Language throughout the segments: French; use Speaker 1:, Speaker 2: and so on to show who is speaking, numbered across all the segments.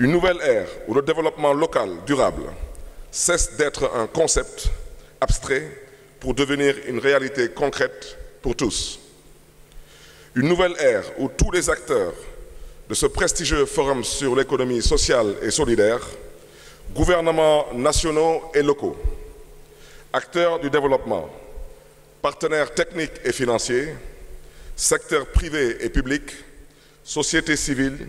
Speaker 1: Une nouvelle ère où le développement local durable cesse d'être un concept abstrait pour devenir une réalité concrète pour tous. Une nouvelle ère où tous les acteurs de ce prestigieux forum sur l'économie sociale et solidaire, gouvernements nationaux et locaux, acteurs du développement, partenaires techniques et financiers, secteurs privés et publics, société civile,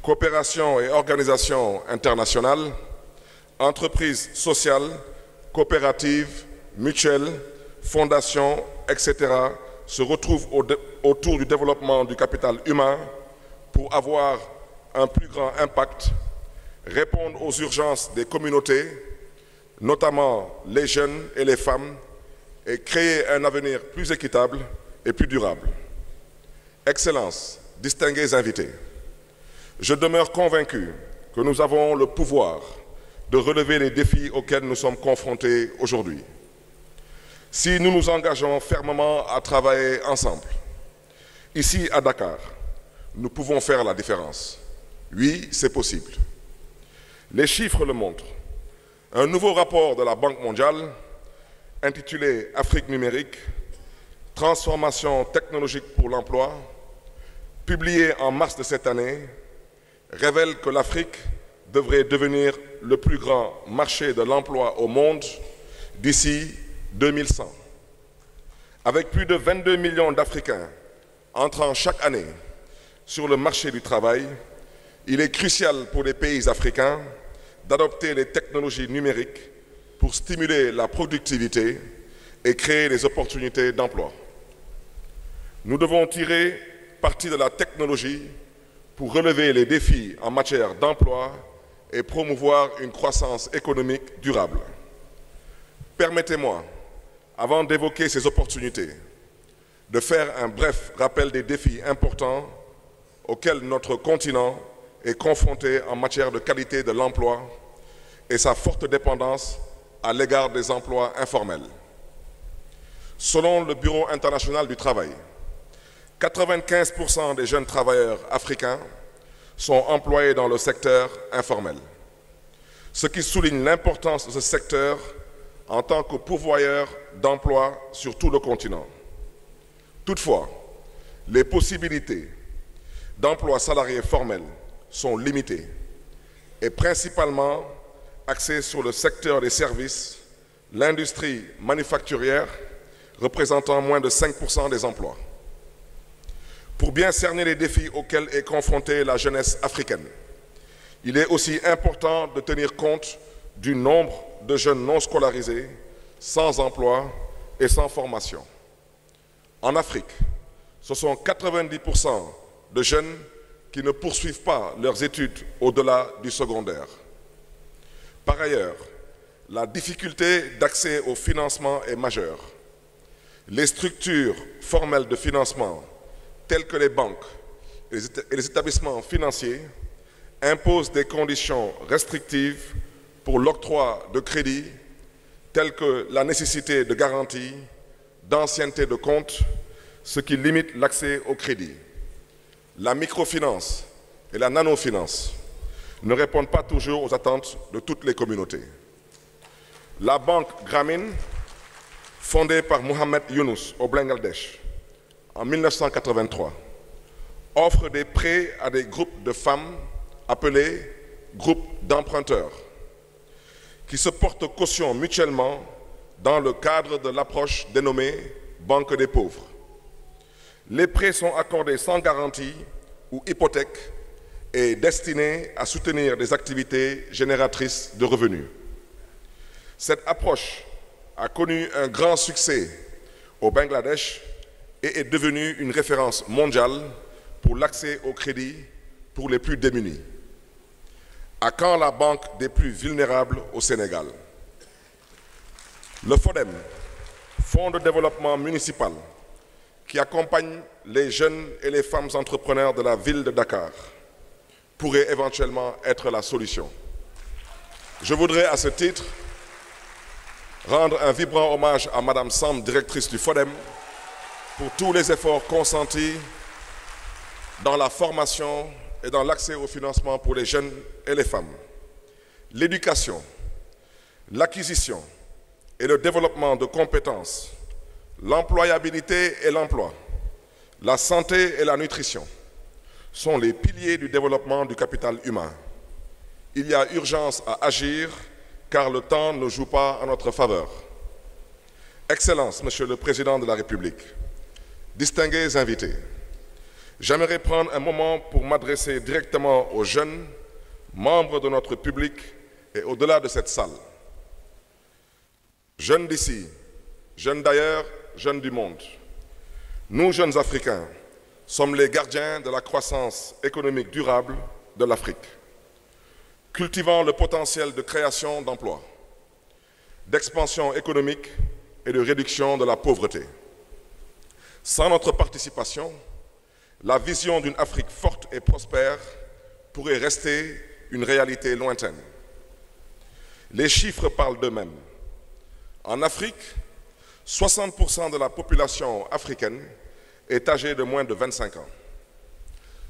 Speaker 1: coopération et organisations internationales, entreprises sociales, coopératives, mutuelles, fondations, etc. se retrouvent autour du développement du capital humain pour avoir un plus grand impact, répondre aux urgences des communautés, notamment les jeunes et les femmes, et créer un avenir plus équitable et plus durable. Excellences, distingués invités, je demeure convaincu que nous avons le pouvoir de relever les défis auxquels nous sommes confrontés aujourd'hui. Si nous nous engageons fermement à travailler ensemble, ici à Dakar, nous pouvons faire la différence. Oui, c'est possible. Les chiffres le montrent. Un nouveau rapport de la Banque mondiale, intitulé « Afrique numérique, transformation technologique pour l'emploi », publié en mars de cette année, révèle que l'Afrique devrait devenir le plus grand marché de l'emploi au monde d'ici 2100. Avec plus de 22 millions d'Africains entrant chaque année sur le marché du travail, il est crucial pour les pays africains d'adopter les technologies numériques pour stimuler la productivité et créer des opportunités d'emploi. Nous devons tirer parti de la technologie pour relever les défis en matière d'emploi et promouvoir une croissance économique durable. Permettez-moi, avant d'évoquer ces opportunités, de faire un bref rappel des défis importants auxquels notre continent est confronté en matière de qualité de l'emploi et sa forte dépendance à l'égard des emplois informels. Selon le Bureau international du travail, 95% des jeunes travailleurs africains sont employés dans le secteur informel, ce qui souligne l'importance de ce secteur en tant que pourvoyeur d'emplois sur tout le continent. Toutefois, les possibilités d'emplois salariés formels sont limitées et principalement axées sur le secteur des services, l'industrie manufacturière représentant moins de 5% des emplois. Pour bien cerner les défis auxquels est confrontée la jeunesse africaine, il est aussi important de tenir compte du nombre de jeunes non scolarisés, sans emploi et sans formation. En Afrique, ce sont 90% de jeunes qui ne poursuivent pas leurs études au-delà du secondaire. Par ailleurs, la difficulté d'accès au financement est majeure. Les structures formelles de financement, telles que les banques et les établissements financiers, imposent des conditions restrictives pour l'octroi de crédits, telles que la nécessité de garantie, d'ancienneté de compte, ce qui limite l'accès au crédit. La microfinance et la nanofinance ne répondent pas toujours aux attentes de toutes les communautés. La banque Grameen, fondée par Mohamed Younous au Bangladesh en 1983, offre des prêts à des groupes de femmes appelés groupes d'emprunteurs, qui se portent caution mutuellement dans le cadre de l'approche dénommée Banque des pauvres. Les prêts sont accordés sans garantie ou hypothèque et destinés à soutenir des activités génératrices de revenus. Cette approche a connu un grand succès au Bangladesh et est devenue une référence mondiale pour l'accès au crédit pour les plus démunis. À quand la banque des plus vulnérables au Sénégal? Le FODEM, Fonds de développement municipal, qui accompagne les jeunes et les femmes entrepreneurs de la ville de Dakar, pourrait éventuellement être la solution. Je voudrais à ce titre rendre un vibrant hommage à Madame Samb, directrice du FODEM, pour tous les efforts consentis dans la formation et dans l'accès au financement pour les jeunes et les femmes, l'éducation, l'acquisition et le développement de compétences, l'employabilité et l'emploi, la santé et la nutrition sont les piliers du développement du capital humain. Il y a urgence à agir car le temps ne joue pas en notre faveur. Excellences, Monsieur le Président de la République, distingués invités, j'aimerais prendre un moment pour m'adresser directement aux jeunes, membres de notre public et au-delà de cette salle. Jeunes d'ici, jeunes d'ailleurs, jeunes du monde, nous, jeunes Africains, sommes les gardiens de la croissance économique durable de l'Afrique, cultivant le potentiel de création d'emplois, d'expansion économique et de réduction de la pauvreté. Sans notre participation, la vision d'une Afrique forte et prospère pourrait rester une réalité lointaine. Les chiffres parlent d'eux-mêmes. En Afrique, 60% de la population africaine est âgée de moins de 25 ans.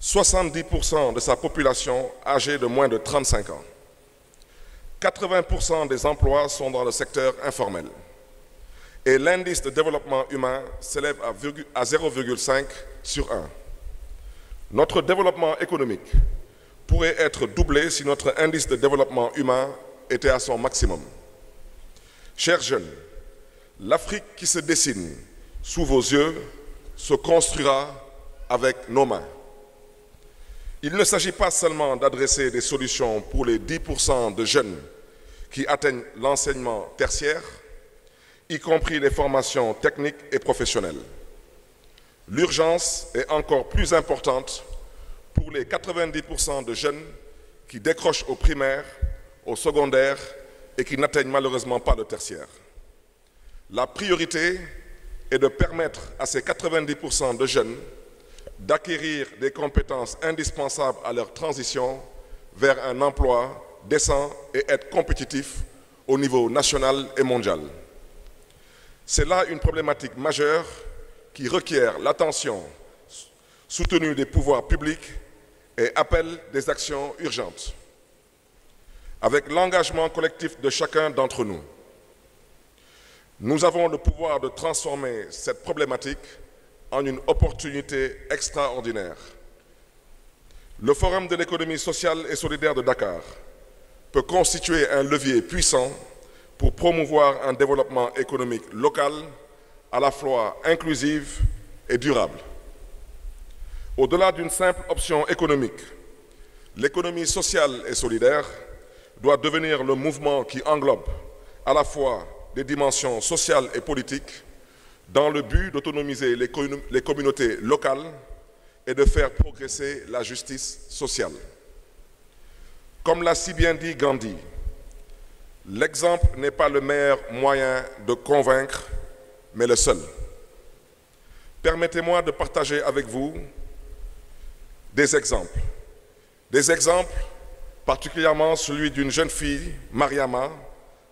Speaker 1: 70% de sa population âgée de moins de 35 ans. 80% des emplois sont dans le secteur informel. Et l'indice de développement humain s'élève à 0,5 sur 1. Notre développement économique pourrait être doublé si notre indice de développement humain était à son maximum. Chers jeunes, l'Afrique qui se dessine sous vos yeux se construira avec nos mains. Il ne s'agit pas seulement d'adresser des solutions pour les 10% de jeunes qui atteignent l'enseignement tertiaire, y compris les formations techniques et professionnelles. L'urgence est encore plus importante pour les 90% de jeunes qui décrochent au primaire, au secondaire et qui n'atteignent malheureusement pas le tertiaire. La priorité est de permettre à ces 90% de jeunes d'acquérir des compétences indispensables à leur transition vers un emploi décent et être compétitif au niveau national et mondial. C'est là une problématique majeure qui requiert l'attention soutenue des pouvoirs publics et appelle des actions urgentes. Avec l'engagement collectif de chacun d'entre nous, nous avons le pouvoir de transformer cette problématique en une opportunité extraordinaire. Le Forum de l'économie sociale et solidaire de Dakar peut constituer un levier puissant pour promouvoir un développement économique local à la fois inclusif et durable. Au-delà d'une simple option économique, l'économie sociale et solidaire doit devenir le mouvement qui englobe à la fois des dimensions sociales et politiques dans le but d'autonomiser les communautés locales et de faire progresser la justice sociale. Comme l'a si bien dit Gandhi, l'exemple n'est pas le meilleur moyen de convaincre, mais le seul. Permettez-moi de partager avec vous des exemples. Des exemples, particulièrement celui d'une jeune fille, Mariama,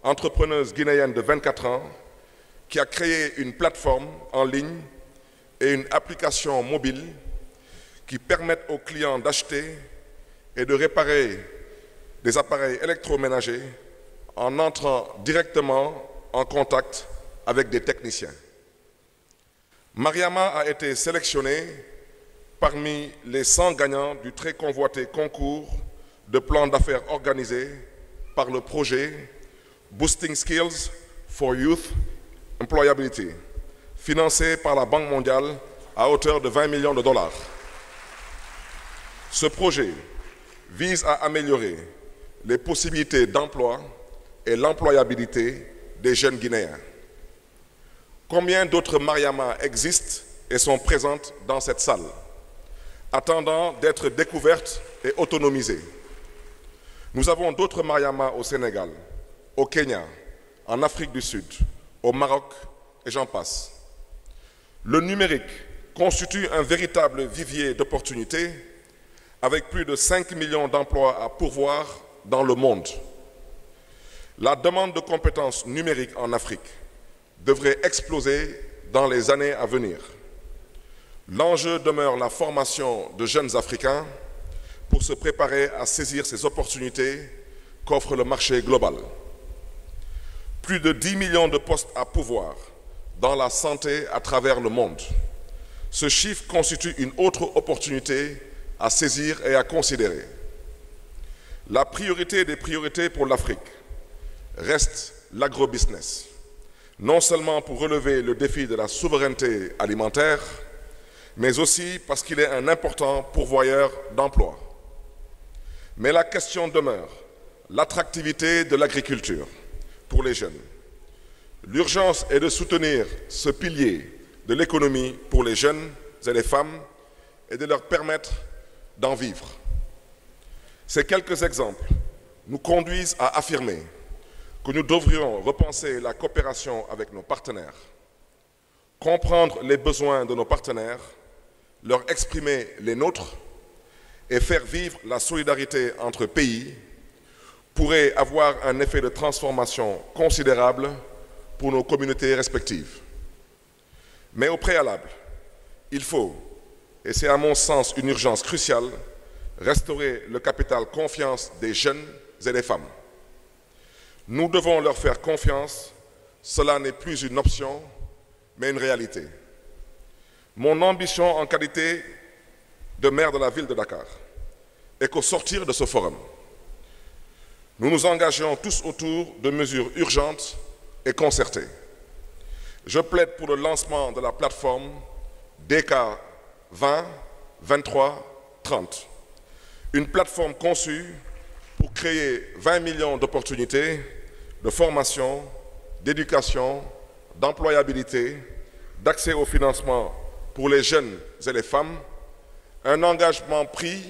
Speaker 1: entrepreneuse guinéenne de 24 ans, qui a créé une plateforme en ligne et une application mobile qui permettent aux clients d'acheter et de réparer des appareils électroménagers en entrant directement en contact avec des techniciens. Mariama a été sélectionnée parmi les 100 gagnants du très convoité concours de plans d'affaires organisé par le projet Boosting Skills for Youth Employability, financé par la Banque mondiale à hauteur de 20 millions de dollars. Ce projet vise à améliorer les possibilités d'emploi et l'employabilité des jeunes Guinéens. Combien d'autres Mariama existent et sont présentes dans cette salle, attendant d'être découvertes et autonomisées? Nous avons d'autres Mariama au Sénégal, au Kenya, en Afrique du Sud, au Maroc et j'en passe. Le numérique constitue un véritable vivier d'opportunités avec plus de 5 millions d'emplois à pourvoir dans le monde. La demande de compétences numériques en Afrique devrait exploser dans les années à venir. L'enjeu demeure la formation de jeunes Africains pour se préparer à saisir ces opportunités qu'offre le marché global. Plus de 10 millions de postes à pourvoir dans la santé à travers le monde. Ce chiffre constitue une autre opportunité à saisir et à considérer. La priorité des priorités pour l'Afrique reste l'agrobusiness, non seulement pour relever le défi de la souveraineté alimentaire, mais aussi parce qu'il est un important pourvoyeur d'emplois. Mais la question demeure, l'attractivité de l'agriculture pour les jeunes. L'urgence est de soutenir ce pilier de l'économie pour les jeunes et les femmes et de leur permettre d'en vivre. Ces quelques exemples nous conduisent à affirmer que nous devrions repenser la coopération avec nos partenaires, comprendre les besoins de nos partenaires, leur exprimer les nôtres et faire vivre la solidarité entre pays pourrait avoir un effet de transformation considérable pour nos communautés respectives. Mais au préalable, il faut, et c'est à mon sens une urgence cruciale, restaurer le capital confiance des jeunes et des femmes. Nous devons leur faire confiance, cela n'est plus une option, mais une réalité. Mon ambition en qualité de maire de la ville de Dakar est qu'au sortir de ce forum, nous nous engageons tous autour de mesures urgentes et concertées. Je plaide pour le lancement de la plateforme DK 20, 23, 30. Une plateforme conçue pour créer 20 millions d'opportunités de formation, d'éducation, d'employabilité, d'accès au financement pour les jeunes et les femmes. Un engagement pris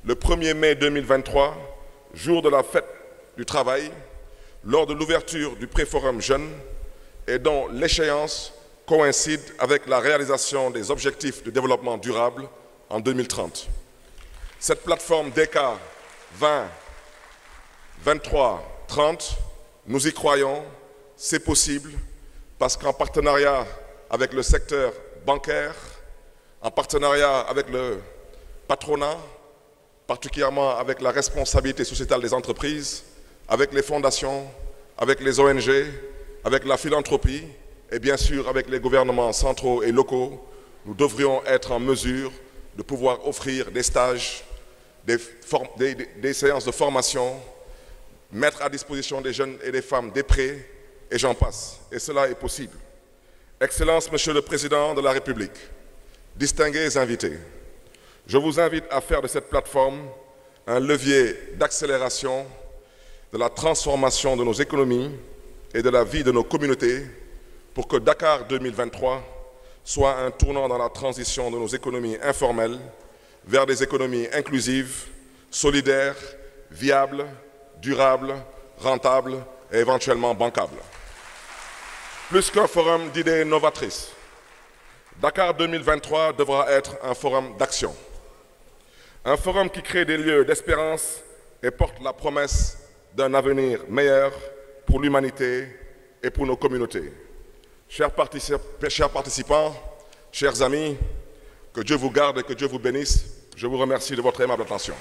Speaker 1: le 1er mai 2023, jour de la fête du travail, lors de l'ouverture du Préforum Jeunes et dont l'échéance coïncide avec la réalisation des objectifs de développement durable en 2030. Cette plateforme DK 20, 23, 30, nous y croyons, c'est possible parce qu'en partenariat avec le secteur bancaire, en partenariat avec le patronat, particulièrement avec la responsabilité sociétale des entreprises, avec les fondations, avec les ONG, avec la philanthropie et bien sûr avec les gouvernements centraux et locaux, nous devrions être en mesure de pouvoir offrir des stages, des séances de formation, mettre à disposition des jeunes et des femmes des prêts, et j'en passe. Et cela est possible. Excellences, Monsieur le Président de la République, distingués invités, je vous invite à faire de cette plateforme un levier d'accélération de la transformation de nos économies et de la vie de nos communautés pour que Dakar 2023 soit un tournant dans la transition de nos économies informelles vers des économies inclusives, solidaires, viables, durables, rentables et éventuellement bancables. Plus qu'un forum d'idées novatrices, Dakar 2023 devra être un forum d'action. Un forum qui crée des lieux d'espérance et porte la promesse d'un avenir meilleur pour l'humanité et pour nos communautés. Chers participants, chers amis, que Dieu vous garde et que Dieu vous bénisse. Je vous remercie de votre aimable attention.